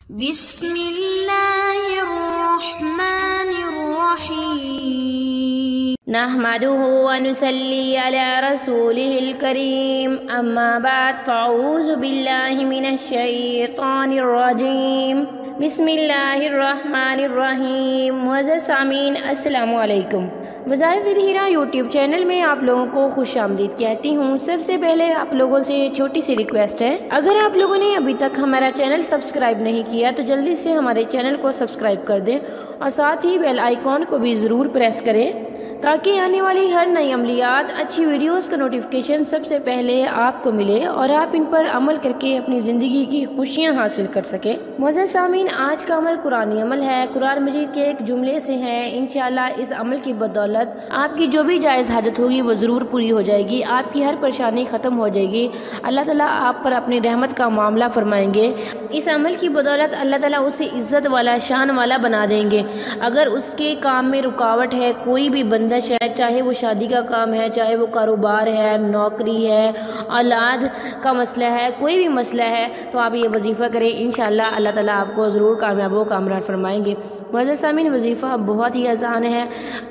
बिस्मिल्लाहिर्रहमानिर्रहीम नहमदुहु व नुसल्ली अला रसूलिहिल करीम अम्मा बाद फ़अऊज़ु बिल्लाहि मिनश शैतानिर रजीम बिस्मिल्लाहिर्रहमानिर्रहीम। मुअज़्ज़ज़ सामीन अस्सलामु अलैकुम। वज़ाइफ़ विद हीरा यूट्यूब चैनल में आप लोगों को खुशामदीद कहती हूँ। सबसे पहले आप लोगों से छोटी सी रिक्वेस्ट है, अगर आप लोगों ने अभी तक हमारा चैनल सब्सक्राइब नहीं किया तो जल्दी से हमारे चैनल को सब्सक्राइब कर दें और साथ ही बेल आइकॉन को भी ज़रूर प्रेस करें ताकि आने वाली हर नई अमलियात अच्छी वीडियोस का नोटिफिकेशन सबसे पहले आपको मिले और आप इन पर अमल करके अपनी ज़िंदगी की खुशियां हासिल कर सकें। मुअज़्ज़ज़ सामीन, आज का अमल कुरानी अमल है, कुरान मजीद के एक जुमले से है। इंशाअल्लाह इस अमल की बदौलत आपकी जो भी जायज़ हाजत होगी वो ज़रूर पूरी हो जाएगी, आपकी हर परेशानी ख़त्म हो जाएगी। अल्लाह ताला आप पर अपनी रहमत का मामला फरमाएंगे। इस अमल की बदौलत अल्लाह ताला उसे इज़्ज़त वाला, शान वाला बना देंगे। अगर उसके काम में रुकावट है, कोई भी बंदिश है, चाहे वो शादी का काम है, चाहे वो कारोबार है, नौकरी है, औलाद का मसला है, कोई भी मसला है, तो आप ये वजीफ़ा करें। इंशाअल्लाह अल्लाह ताला आपको ज़रूर कामयाब व कामरान फरमाएंगे। मुअज़्ज़ज़ सामीन, वजीफ़ा बहुत ही आसान है,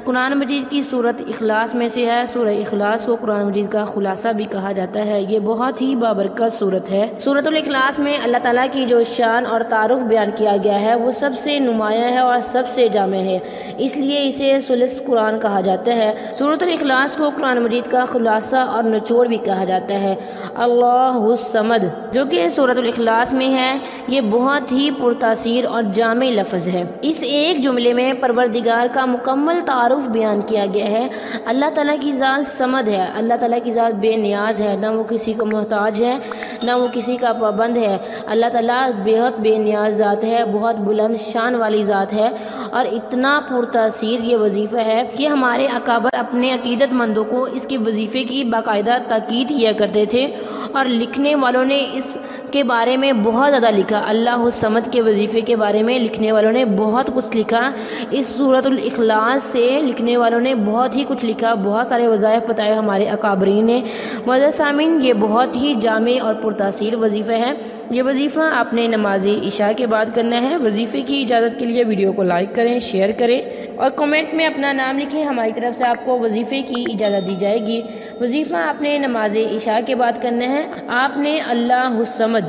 कुरान मजीद की सूरत इखलास में से है। सूरह इखलास को कुरान मजीद का खुलासा भी कहा जाता है। ये बहुत ही बाबरकत सूरत है। सूरतुल इखलास में अल्लाह ताला की जो शान और तारुफ बयान किया गया है वो सबसे नुमाया है और सबसे जामे है, इसलिए इसे सुलस कुरान कहा जाता है। सूरतुल इखलास को कुरान मजीद का खुलासा और निचोड़ भी कहा जाता है। अल्लाहुस समद जो कि सूरतुल इखलास में है, ये बहुत ही पुरतासीर और जामे लफ्ज़ है। इस एक जुमले में परवरदिगार का मुकम्मल तारुफ बयान किया गया है। अल्लाह ताला की ज़ात समद है, अल्लाह ताला की ज़ात बेनियाज है, ना वो किसी को मोहताज है, ना वो किसी का पाबंद है। अल्लाह ताला बेहद बेनियाज ज़ात है, बहुत बुलंद शान वाली ज़ात है और इतना पुरतासीर ये वजीफ़ा है कि हमारे अकाबर अपने अकीदतमंदों को इसके वजीफ़े की बाकायदा ताकीद किया करते थे और लिखने वालों ने इसके बारे में बहुत ज़्यादा लिखा। अल्लाह समद के वजीफ़े के बारे में लिखने वालों ने बहुत कुछ लिखा। इस सूरतुल इखलास से लिखने वालों ने बहुत ही कुछ लिखा, बहुत सारे वज़ाइफ बताए हमारे अकाबरीन ने। मुअज़्ज़ज़ सामीन, ये बहुत ही जामे और पुरतासीर वजीफ़ा है। ये वजीफ़ा आपने नमाज इशा के बाद करना है। वजीफ़े की इजाज़त के लिए वीडियो को लाइक करें, शेयर करें और कमेंट में अपना नाम लिखें। हमारी तरफ से आपको वजीफ़े की इजाज़त दी जाएगी। वजीफ़ा आपने नमाज इशा के बाद करना है। आपने अल्लाहुस्समद,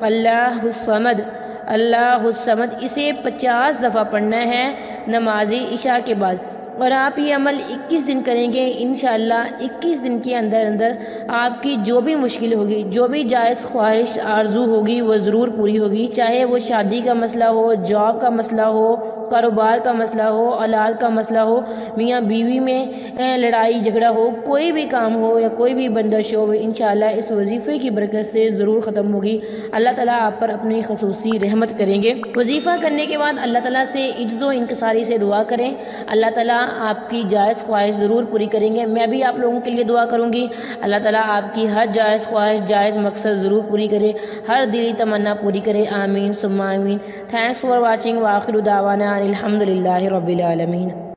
अल्लाहुस्समद, अल्लाहुस्समद इसे 50 दफ़ा पढ़ना है नमाज इशा के बाद और आप ये अमल 21 दिन करेंगे। इंशाअल्लाह 21 दिन के अंदर अंदर आपकी जो भी मुश्किल होगी, जो भी जायज़ ख्वाहिश आरजू होगी वो ज़रूर पूरी होगी। चाहे वो शादी का मसला हो, जॉब का मसला हो, कारोबार का मसला हो, औलाद का मसला हो, मियाँ बीवी में लड़ाई झगड़ा हो, कोई भी काम हो या कोई भी बंदिश हो, इंशाअल्लाह इस वजीफ़े की बरकत से ज़रूर ख़त्म होगी। अल्लाह ताला आप पर अपनी खसूसी रहमत करेंगे। वजीफ़ा करने के बाद अल्लाह ताला से इज्ज़ो इंकसारी से दुआ करें, अल्लाह ताला आपकी जायज़ ख्वाहिश ज़रूर पूरी करेंगे। मैं भी आप लोगों के लिए दुआ करूँगी, अल्लाह ताला आपकी हर जायज़ ख्वाहिश, जायज़ मकसद ज़रूर पूरी करे, हर दिली तमन्ना पूरी करे। आमीन सुम्मा आमीन। Thanks for watching. व आखिरु दावाना अनिल हम्दुलिल्लाहि रब्बिल आलमीन।